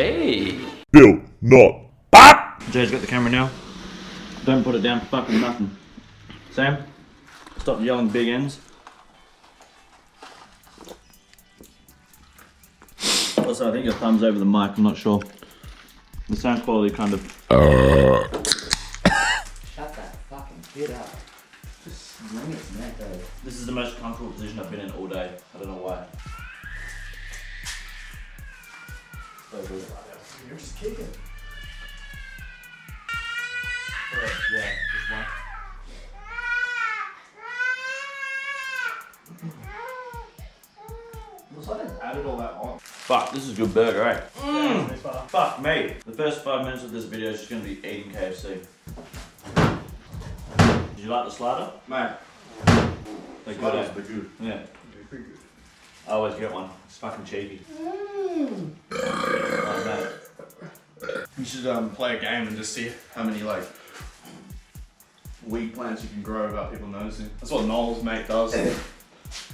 Hey. Bill, not. BAHP! Jay's got the camera now. Don't put it down for fucking nothing. Sam, stop yelling big ends. Also, I think your thumb's over the mic, I'm not sure. The sound quality kind of... Shut that fucking shit up. Just swing its neck over. This is the most comfortable position I've been in all day. I don't know why. You're just kicking. Yeah, just one. Looks like they've added all that on. Fuck, this is a good burger, eh? Yeah, it's fine. Fuck me. The first 5 minutes of this video is just going to be eating KFC. Did you like the slider? Mate, They're good, sliders, eh? they're good. Yeah. They're pretty good. I always get one. It's fucking cheeky. Oh, mate. You should play a game and just see how many like weed plants you can grow without people noticing. That's what Noel's mate does. You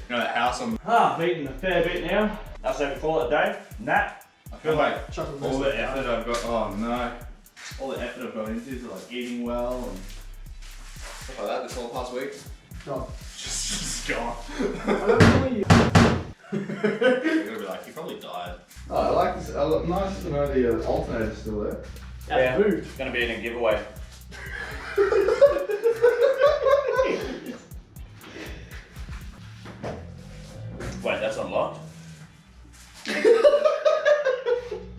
know that house on. I've eaten a fair bit now. I'll say we call it a day. Nap. I feel like all the effort I've got. Oh no. All the effort I've got into like eating well and stuff like that this whole past week. God. Just gone. You're gonna be like, he probably died. Oh, I like this. Nice to know the alternator's still there. Yeah, it's going to be in a giveaway. Wait, that's unlocked?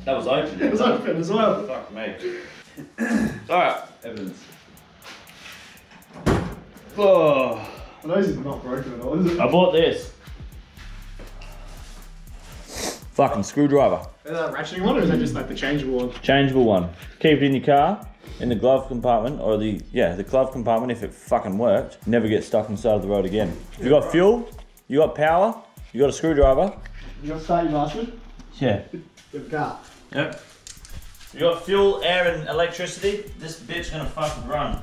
That was open. It was open as well. Fuck me. Alright. Evidence. Oh. I know this is not broken at all, is it? I bought this. Fucking screwdriver. Is that a ratcheting one or is that just like the changeable one? Changeable one. Keep it in your car, in the glove compartment, or the glove compartment if it fucking worked. Never get stuck on the side of the road again. You got fuel, you got power, you got a screwdriver. You got to start your master? Yeah. The car. Yep. You got fuel, air and electricity. This bit's gonna fucking run.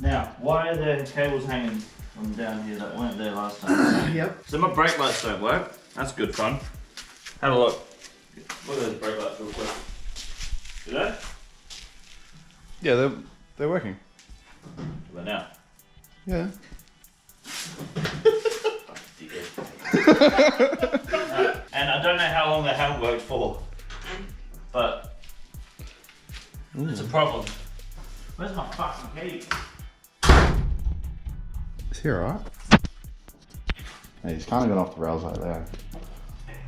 Now, why are there cables hanging from down here that weren't there last time? Yep. So my brake lights don't work. That's good fun. Have a look. Look at those brake lights real quick. Do they? Yeah, they're working. But now. Yeah. And I don't know how long they haven't worked for, but it's a problem. Where's my fucking key? Is he alright? Yeah, he's kind of gone off the rails right there.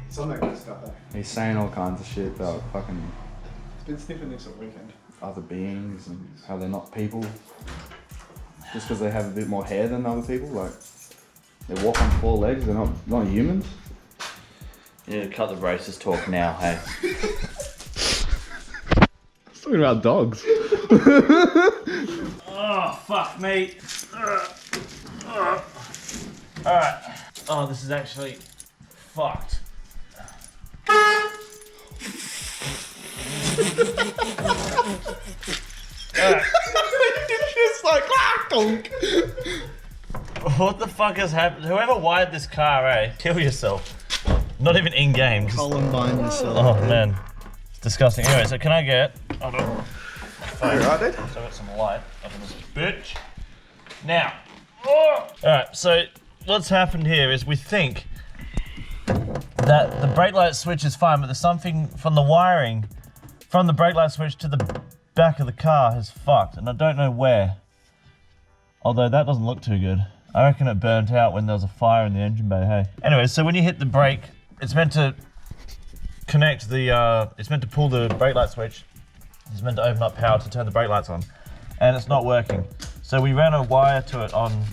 It's on that good stuff though. He's saying all kinds of shit about fucking It's been sniffing this all weekend. other beings and how they're not people. Just because they have a bit more hair than other people, like they walk on 4 legs, they're not humans. You need to cut the braces talk now, hey. He's talking about dogs. Oh, fuck me. Alright. Oh, this is actually fucked. It's like, donk. What the fuck has happened? Whoever wired this car, eh? Kill yourself. Not even in game. Columbine yourself. Oh man, it's disgusting. Anyway, so can I get? Hold on. Alright, dude. So I got some light up in this bitch. Now, alright. So what's happened here is we think that the brake light switch is fine, but there's something from the wiring from the brake light switch to the back of the car has fucked, and I don't know where. Although that doesn't look too good. I reckon it burnt out when there was a fire in the engine bay, hey. Anyway, so when you hit the brake, it's meant to connect the, it's meant to pull the brake light switch. It's meant to open up power to turn the brake lights on. And it's not working. So we ran a wire to it on,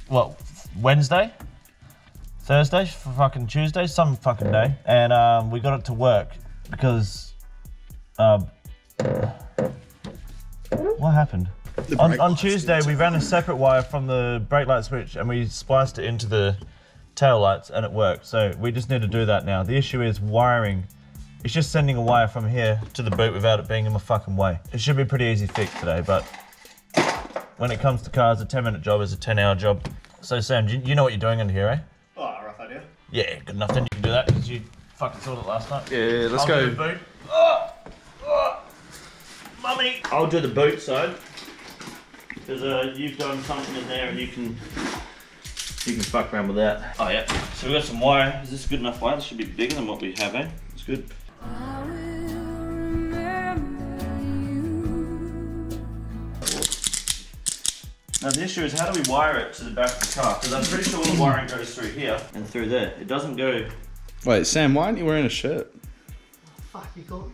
what, Wednesday? Thursday for fucking Tuesday, some fucking day. And we got it to work because, what happened? On Tuesday, we ran a separate wire from the brake light switch and we spliced it into the tail lights and it worked. So we just need to do that now. The issue is wiring. It's just sending a wire from here to the boot without it being in my fucking way. It should be a pretty easy fix today, but when it comes to cars, a 10-minute job is a 10-hour job. So Sam, do you know what you're doing under here, eh? Oh, rough idea. Yeah, good enough. Then you can do that because you fucking sorted it last night. Yeah, let's I'll go. do the boot. Oh! I'll do the boot side. Because you've done something in there and you can fuck around with that. Oh yeah. So we've got some wire. Is this good enough wire? This should be bigger than what we have, eh? It's good. Now the issue is how do we wire it to the back of the car? Because I'm pretty sure all the wiring goes through here and through there. It doesn't go... Wait, Sam, why aren't you wearing a shirt? Fuck, you caught me.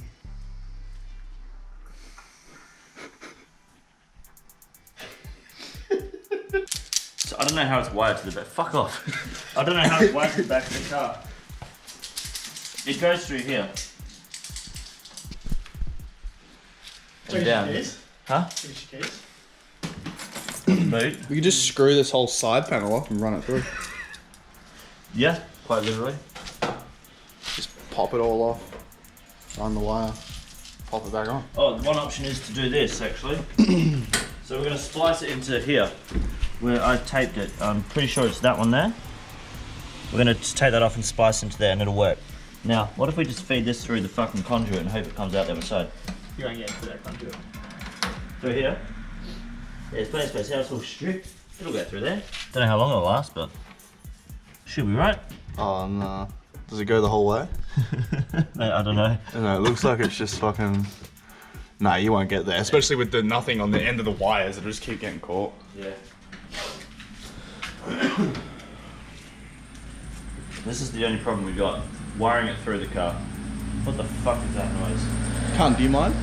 So I don't know how it's wired to the back. Fuck off. I don't know how it's wired to the back of the car. It goes through here. And down. Huh? Keys. Boot. We could just screw this whole side panel off and run it through. Yeah, quite literally. Just pop it all off, run the wire, pop it back on. Oh, one option is to do this actually. So we're going to splice it into here where I taped it. I'm pretty sure it's that one there. We're going to take that off and splice into there and it'll work. Now, what if we just feed this through the fucking conduit and hope it comes out the other side? You won't get into that conduit. Through here? Yeah, there's plenty of space. How it's all stripped. It'll go through there. Don't know how long it'll last, but should be right. Oh no. Does it go the whole way? Mate, I don't know. No, it looks like it's just fucking... Nah, you won't get there. Especially with the nothing on the end of the wires, it'll just keep getting caught. Yeah. This is the only problem we got. Wiring it through the car. What the fuck is that noise? Cunt, do you mind?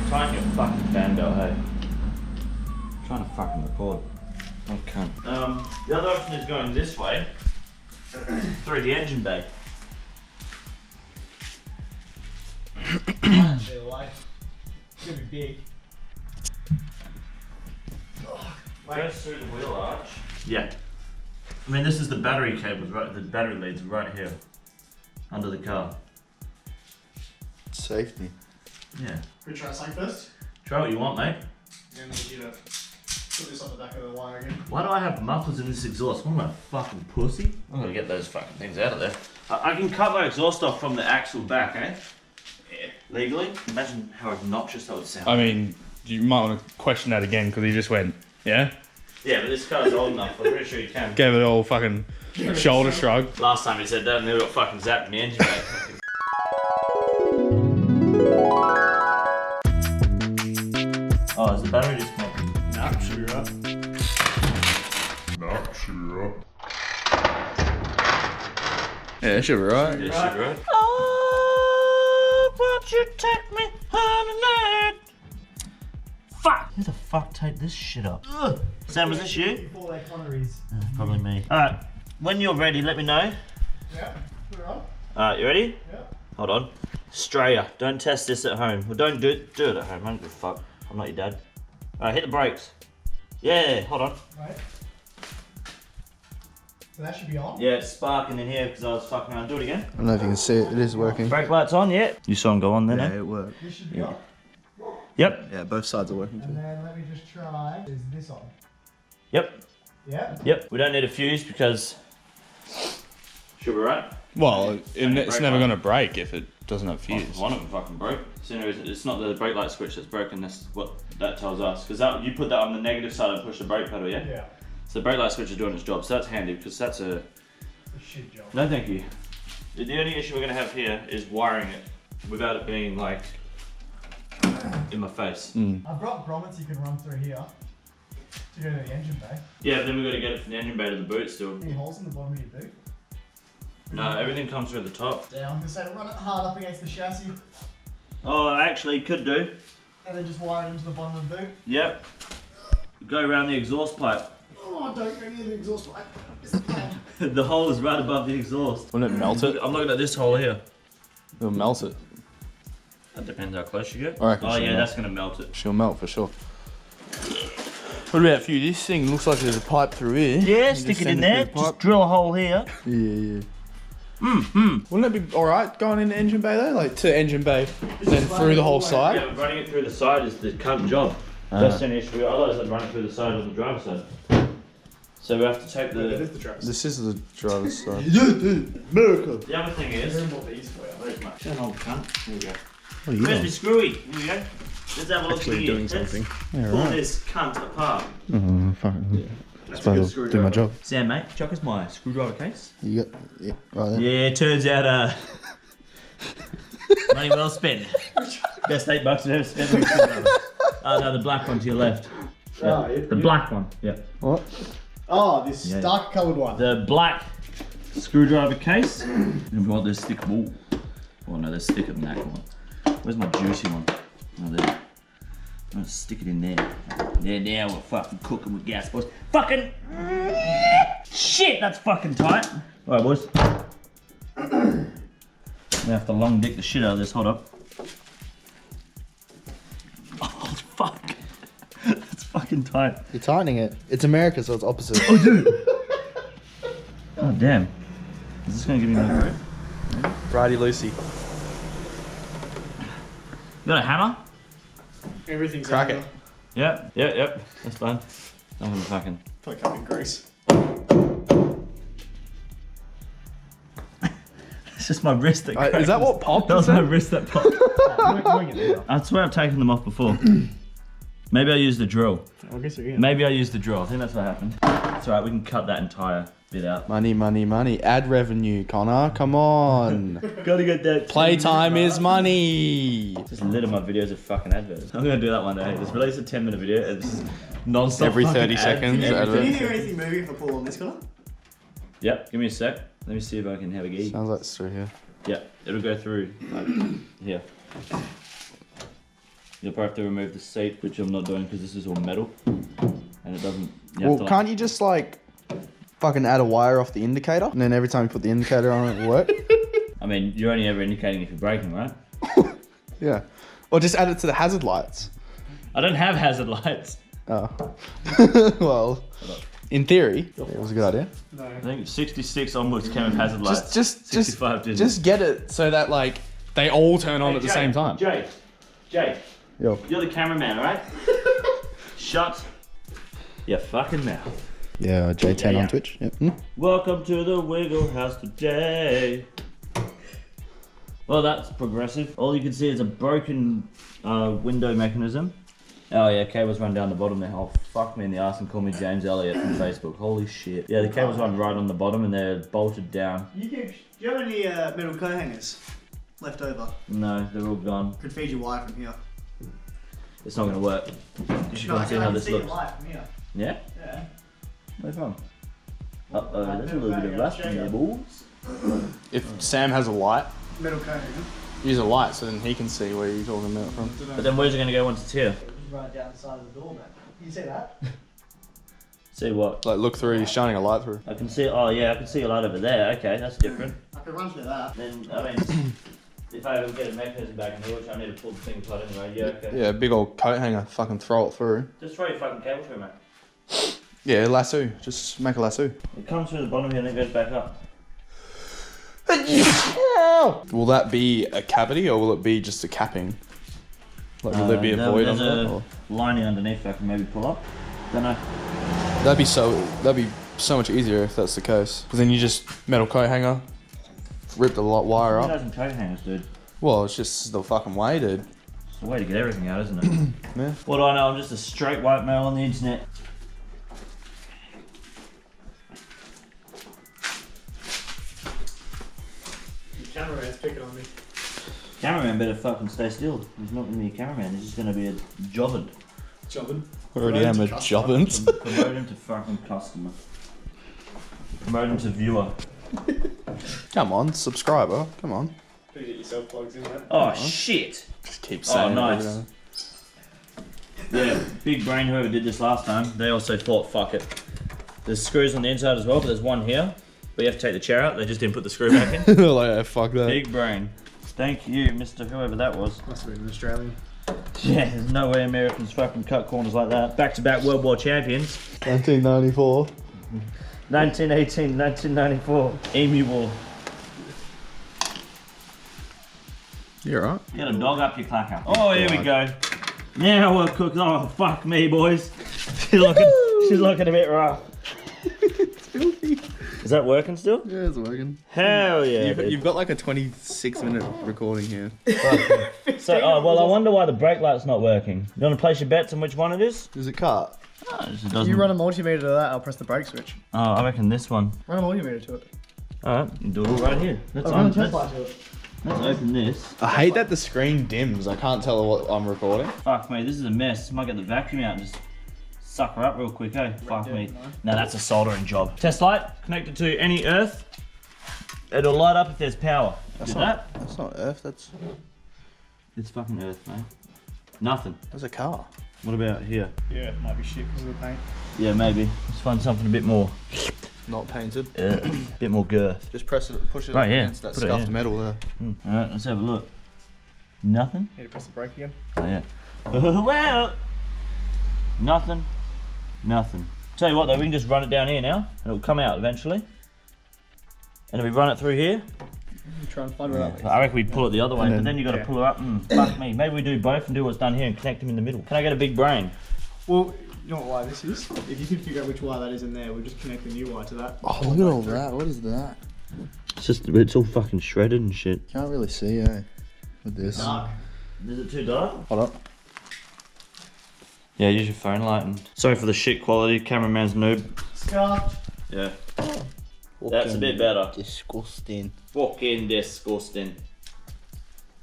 Tighten your fucking fan belt, hey. I'm trying to fucking record. Oh, cunt. The other option is going this way through the engine bay. It's gonna be big. Goes through the wheel arch. Yeah. I mean, this is the battery cables, right? The battery leads right here, under the car. Safety. Yeah. We try something first. Try what you want, mate. And then we need to put this on the back of the wire again. Why do I have mufflers in this exhaust? What am I, a fucking pussy? I'm gonna get those fucking things out of there. I can cut my exhaust off from the axle back, eh? Yeah. Legally? Imagine how obnoxious that would sound. I mean, you might want to question that again because he just went, yeah? Yeah, but this car's old enough. I'm pretty sure you can. Gave it all fucking shoulder shrug. Last time he said that, and they got fucking zapped in the engine bay. Oh, is the battery disconnected? Nah, should be right. Nah, should be right. Yeah, it should be right. Yeah, shit, right? Oh, won't you take me home tonight? Fuck! Who the fuck taped this shit up? Ugh. Sam, was this you? Before they conneries. Probably me. Alright, when you're ready, let me know. Yeah, put it on. Alright, you ready? Yeah. Hold on. Straya, don't test this at home. Well, don't do it at home. I don't give a fuck. I'm not your dad. Alright, hit the brakes. Yeah, hold on. Right. So that should be on. Yeah, it's sparking in here because I was fucking around. Do it again. I don't know if you can see it. It is working. Brake lights on, yeah. You saw them go on then, Yeah, eh? it worked. This should be on. Yep. Yeah, both sides are working And too. then let me just try. Is this on? Yep. Yeah. Yep. We don't need a fuse because should be right. Well, it's never going to break if it doesn't have fuse. One of them fucking broke. So anyways, it's not the brake light switch that's broken. That's what that tells us. Because you put that on the negative side and push the brake pedal, yeah? Yeah. So the brake light switch is doing its job. So that's handy because that's a... A shit job. No, thank you. The only issue we're going to have here is wiring it without it being like in my face. I've got grommets you can run through here to go to the engine bay. Yeah, but then we've got to get it from the engine bay to the boot still. Any holes in the bottom of your boot? No, everything comes through the top. Down. Just say run it hard up against the chassis Oh, I actually could do. and then just wire it into the bottom of the boot. Yep. Go around the exhaust pipe. Oh, don't go near the exhaust pipe. It's the plan. The hole is right above the exhaust. Wouldn't it melt it? I'm looking at this hole here. It'll melt it. That depends how close you get. I reckon Oh she'll yeah, melt. that's gonna melt it. She'll melt for sure. What about for you? This thing looks like there's a pipe through here. Yeah, You stick just it in send there. through the Just pipe. drill a hole here. Yeah. Wouldn't it be alright going in the engine bay though? Like to engine bay, then through the whole side? Yeah, but running it through the side is the cunt job. That's the only issue. Otherwise, I'd run it through the side on the driver's side. So we have to take the. the traps. This is the driver's side. Miracle. The other thing is. More these for you. Where's my old cunt? Here we go. What are you Where's doing? my screwy? Here we go. Let's have a look Actually here. doing Let's something. pull this cunt apart. Oh, fucking. Yeah. I suppose I'll do my job. Sam, mate, chuck us my screwdriver case. You got, yeah, right there. Yeah, turns out, money well spent. Best $8 I've ever spent with a screwdriver. Oh no, the black one to your left. Oh, Yeah. The black one, yeah. What? Oh, this Yeah. dark coloured one. The black screwdriver case. And we want this thick wall. Oh no, there's thicker than that one. Where's my juicy one? Oh, there. I'm gonna stick it in there. Yeah, now we're fucking cooking with gas, boys. Fucking shit, that's fucking tight. All right, boys. We have to long dick the shit out of this. Hold up. Oh fuck, that's fucking tight. You're tightening it. It's America, so it's opposite. Oh damn. Is this gonna give me no grip? Righty Lucy. You got a hammer? Everything's Crack it. Yep. That's fine. I'm gonna fucking. Probably covered in grease. It's just my wrist that cracked. Is that what popped? That was my wrist that popped. I swear I've taken them off before. Maybe I used the drill. I guess you're Maybe I used the drill. I think that's what happened. It's alright, we can cut that entire bit out. Money, money, money. Ad revenue, Connor. Come on. Gotta get that. Playtime is money. Just lit my videos of fucking adverts. I'm gonna do that one day. Just release a 10-minute video and just non-stop Every fucking 30 ads. seconds, Every advert. 30 Can you hear seconds. anything moving if I pull on this corner? Yep, give me a sec. Let me see if I can have a gig. Sounds like it's through here. Yeah, it'll go through like here. You'll probably have to remove the seat, which I'm not doing because this is all metal. And it doesn't... You Well, have to, can't you just like fucking add a wire off the indicator, and then every time you put the indicator on, it will work? I mean, you're only ever indicating if you're braking, right? Yeah. Or just add it to the hazard lights. I don't have hazard lights. Oh. Well, in theory, it was a good idea. I think 66 onwards came with hazard lights. Just 65 didn't. just get it so that like they all turn on at the same time. Jay, Yo. you're the cameraman, alright? Shut your fucking mouth. Yeah, J10 Yeah. on Twitch. Yep. Hmm? Welcome to the Wiggle House today. Well, that's progressive. All you can see is a broken window mechanism. Oh yeah, cables run down the bottom there. Oh, fuck me in the ass and call me James Elliott from Facebook. Holy shit. Yeah, the cables run right on the bottom and they're bolted down. Do you have any metal coat hangers left over? No, they're all gone. Could feed you wire from here. It's not gonna work. You should come and see how this looks. light from here. Yeah? Yeah. No fun. Uh-oh, there's a little bit of rust in there, balls. If Sam has a light, Metal coat hanger. use a light so then he can see where you're talking about from. But then where's it gonna go once it's here? Right down the side of the door, man. You see that? See what? Like look through, he's shining a light through. I can see, oh yeah, I can see a light over there. Okay, that's different. I could run through that. Then, I mean, if I ever get a mechanism back in here, which I need to pull the thing apart anyway, yeah, okay. Yeah, big old coat hanger, fucking throw it through. Just throw your fucking cable through, mate. Yeah, lasso, just make a lasso. It comes through the bottom here and then goes back up. Will that be a cavity or will it be just a capping? Like will there be a void on there's that? a Or? lining underneath I can maybe pull up. Don't know. That'd be so much easier if that's the case. Because then you just metal coat hanger, rip the wire Who up. doesn't coat hangers, dude? Well, it's just the fucking way, dude. It's the way to get everything out, isn't it? Yeah. What do I know? I'm just a straight white male on the internet. The cameraman's picking on me. Cameraman better fucking stay still. He's not gonna be a cameraman, he's just gonna be a jobbin. Jobbing. Already am a jobbins. Promote him to fucking customer. Promote him to viewer. Come on, subscriber. Come on. Better get yourself plugs in there. Oh shit! Just keep Oh, saying it nice. every now. Yeah, big brain whoever did this last time, they also thought fuck it. There's screws on the inside as well, but there's one here. But you have to take the chair out, they just didn't put the screw back in. Like, yeah, fuck that. Big brain. Thank you, Mr. Whoever that was. Must have been an Australian. Yeah, there's no way Americans fucking cut corners like that. Back-to-back World War champions. 1994. 1918, 1994. Emu War. You're right. Get a dog up your clacker. Oh, here we go. Now we're cooking. Oh, fuck me, boys. She's looking a bit rough. Is that working still? Yeah, it's working. Hell yeah. You've got like a 26-minute recording here. So, well, I wonder why the brake light's not working. You want to place your bets on which one it is? Is it cut? No, it just If doesn't. you run a multimeter to that, I'll press the brake switch. Oh, I reckon this one. Run a multimeter to it. Alright, you can do it all right here. Let's Run a test light to it. open this. I hate that the screen dims. I can't tell what I'm recording. Fuck me, this is a mess. Might get the vacuum out and just suck her up real quick, eh? Fuck me. No, that's a soldering job. Test light, connected to any earth. It'll light up if there's power. That's Did not, that? That's not earth, that's It's fucking earth, mate. Nothing. a car. What about here? Yeah, it might be shit because of the paint. Yeah, maybe. Let's find something a bit more, Not painted. bit more girth. Just push it Right, yeah. against that Put it, scuffed yeah. metal there. Alright, let's have a look. Nothing? Need to press the brake again. Oh, yeah. Well, nothing. Nothing. Tell you what though, we can just run it down here now, and it'll come out eventually. And if we run it through here, Try and find where that leads. I reckon we pull it the other way, but then you got to yeah. pull her up. Fuck me. Maybe we do both and do what's done here and connect them in the middle. Can I get a big brain? Well, you know what wire this is? If you can figure out which wire that is in there, we'll just connect the new wire to that. Oh, look at all that. What is that? It's all fucking shredded and shit. Can't really see, eh? With this. Dark. Is it too dark? Hold up. Yeah, use your phone light and. Sorry for the shit quality. Cameraman's noob. Scarf. Yeah. That's a bit better. Disgusting. Fucking disgusting.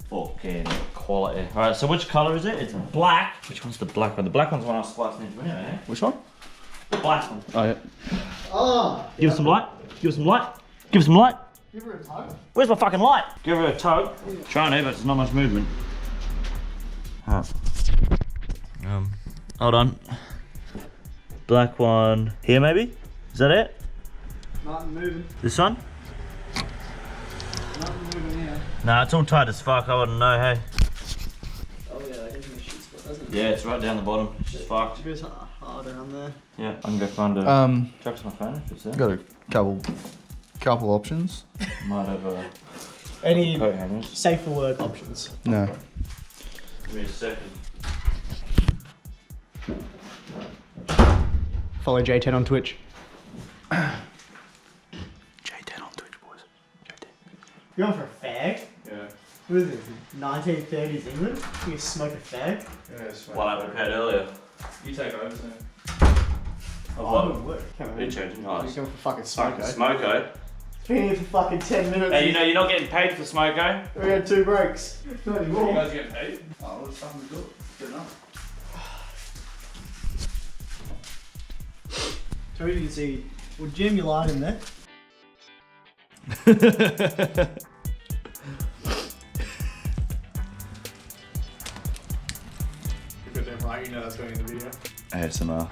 Fucking quality. Alright, so which colour is it? It's black. Which one's the black one? The black one's the one I was splicing into anyway, eh? Which one? The black one. Oh, yeah. Oh! Give us some light. Give us some light. Give us some light. Give her a tug. Where's my fucking light? Give her a tug. Trying to, but there's not much movement. Alright. Hold on. Black one. Here maybe? Is that it? Nothing moving. This one? Nothing moving here. Nah, it's all tight as fuck. I wouldn't know, hey. Oh yeah, that gives me a shit spot, doesn't it? Yeah, it's right down the bottom. It's just fucked. It goes hard around there. Yeah, I can go find a. Chuck's my phone if it's there. Got a couple options. Might have a Any coat hangers. safe for work options? No. Give me a second. Follow J10 on Twitch. J10 on Twitch, boys. J10. You going for a fag? Yeah. What is this? 1930s England? You smoke a fag? Yeah, sweet. What I prepared earlier. You take over soon. Oh, it would work. Come on. Been changing You're eyes. going for fucking Fucking smoko. smoko. Been here for fucking 10 minutes. Hey, you know you're not getting paid for smoko. We had 2 breaks. Not You anymore. guys get paid? Oh, let's fucking do it. Good enough. So you can see, we'll jam your line in there. If you're damn right, you know that's going in the video. ASMR.